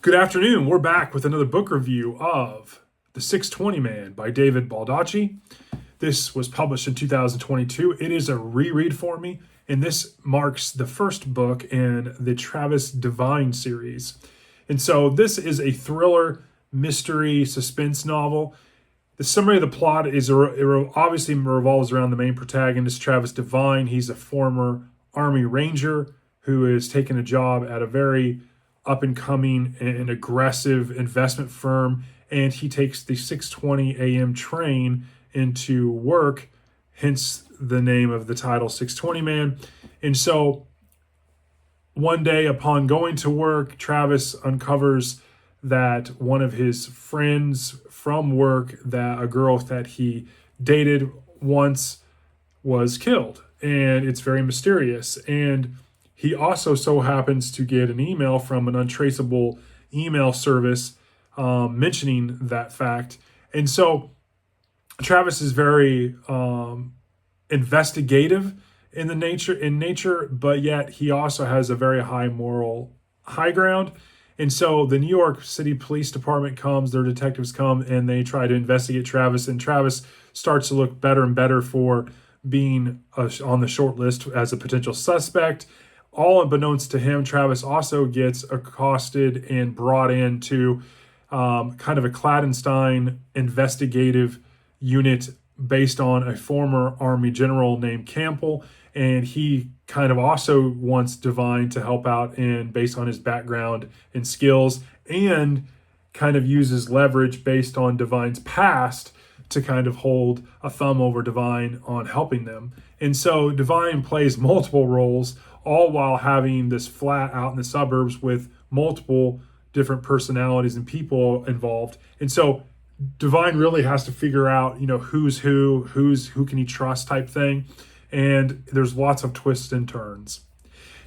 Good afternoon. We're back with another book review of The 620 Man by David Baldacci. This was published in 2022. It is a reread for me, and this marks the first book in the Travis Devine series. And so this is a thriller, mystery, suspense novel. The summary of the plot is obviously revolves around the main protagonist, Travis Devine. He's a former Army Ranger who is taking a job at a very up and coming and aggressive investment firm, and he takes the 6:20 a.m. train into work, hence the name of the title 620 Man. And so one day upon going to work, Travis uncovers that one of his friends from work, that a girl that he dated once, was killed, and it's very mysterious. And he also so happens to get an email from an untraceable email service mentioning that fact. And so Travis is very investigative in nature, but yet he also has a very high moral high ground. And so the New York City Police Department comes, their detectives come, and they try to investigate Travis. And Travis starts to look better and better for being on the short list as a potential suspect. All unbeknownst to him, Travis also gets accosted and brought into kind of a clandestine investigative unit based on a former Army general named Campbell. And he kind of also wants Devine to help out based on his background and skills, and kind of uses leverage based on Devine's past to kind of hold a thumb over Devine on helping them. And so Devine plays multiple roles, all while having this flat out in the suburbs with multiple different personalities and people involved. And so Devine really has to figure out, who's who can he trust type thing. And there's lots of twists and turns.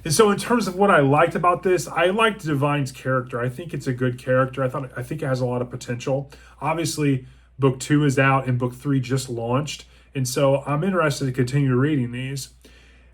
And so in terms of what I liked about this, I liked Devine's character. I think it's a good character. I think it has a lot of potential. Obviously, book 2 is out and book 3 just launched. And so I'm interested to continue reading these.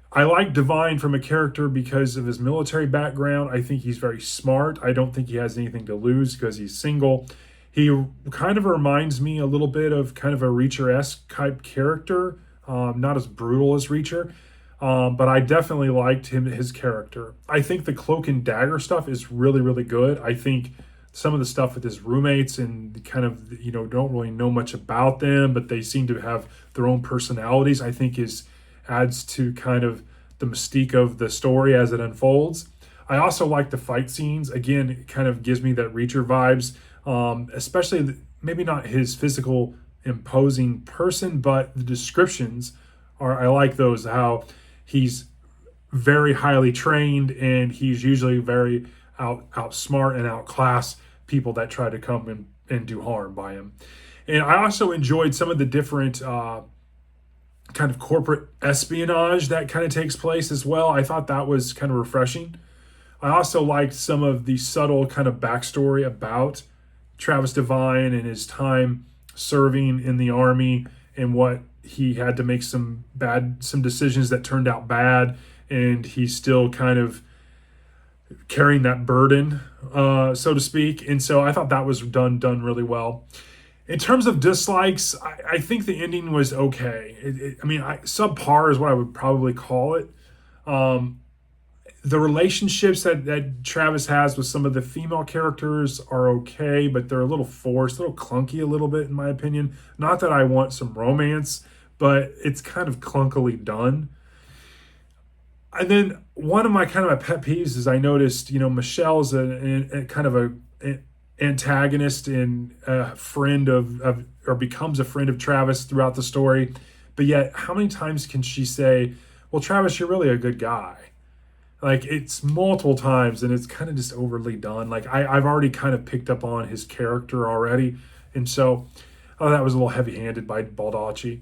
I like Devine from a character because of his military background. I think he's very smart. I don't think he has anything to lose because he's single. He kind of reminds me a little bit of kind of a Reacher-esque type character, not as brutal as Reacher, but I definitely liked his character. I think the cloak and dagger stuff is really, really good. I think some of the stuff with his roommates and kind of, don't really know much about them, but they seem to have their own personalities, I think adds to kind of the mystique of the story as it unfolds. I also like the fight scenes. Again, it kind of gives me that Reacher vibes, especially maybe not his physical imposing person, but the descriptions I like those, how he's very highly trained and he's usually very outsmart and outclass people that try to come and do harm by him. And I also enjoyed some of the different kind of corporate espionage that kind of takes place as well. I thought that was kind of refreshing. I also liked some of the subtle kind of backstory about Travis Devine and his time serving in the Army, and what he had to make some decisions that turned out bad, and he's still kind of carrying that burden, so to speak. And so I thought that was done really well. In terms of dislikes, I think the ending was okay. Subpar is what I would probably call it. The relationships that Travis has with some of the female characters are okay, but they're a little forced, a little clunky a little bit, in my opinion. Not that I want some romance, but it's kind of clunkily done. And then one of my pet peeves is I noticed, Michelle's a kind of an antagonist and a friend or becomes a friend of Travis throughout the story. But yet, how many times can she say, well, Travis, you're really a good guy? Like, it's multiple times, and it's kind of just overly done. Like, I've already kind of picked up on his character already. And so, that was a little heavy-handed by Baldacci.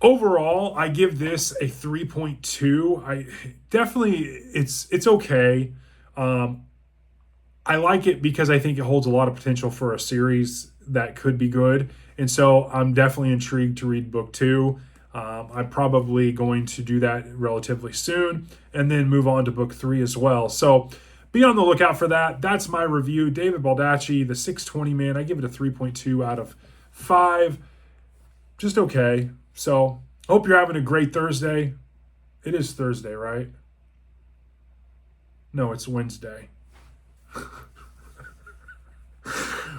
Overall, I give this a 3.2. It's okay. I like it because I think it holds a lot of potential for a series that could be good. And so I'm definitely intrigued to read book 2. I'm probably going to do that relatively soon and then move on to book 3 as well. So be on the lookout for that. That's my review. David Baldacci, the 620 man. I give it a 3.2 out of 5. Just okay. So hope you're having a great Thursday. It is Thursday, right? No, it's Wednesday.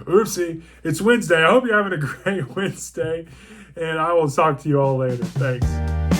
Oopsie. It's Wednesday. I hope you're having a great Wednesday. And I will talk to you all later. Thanks.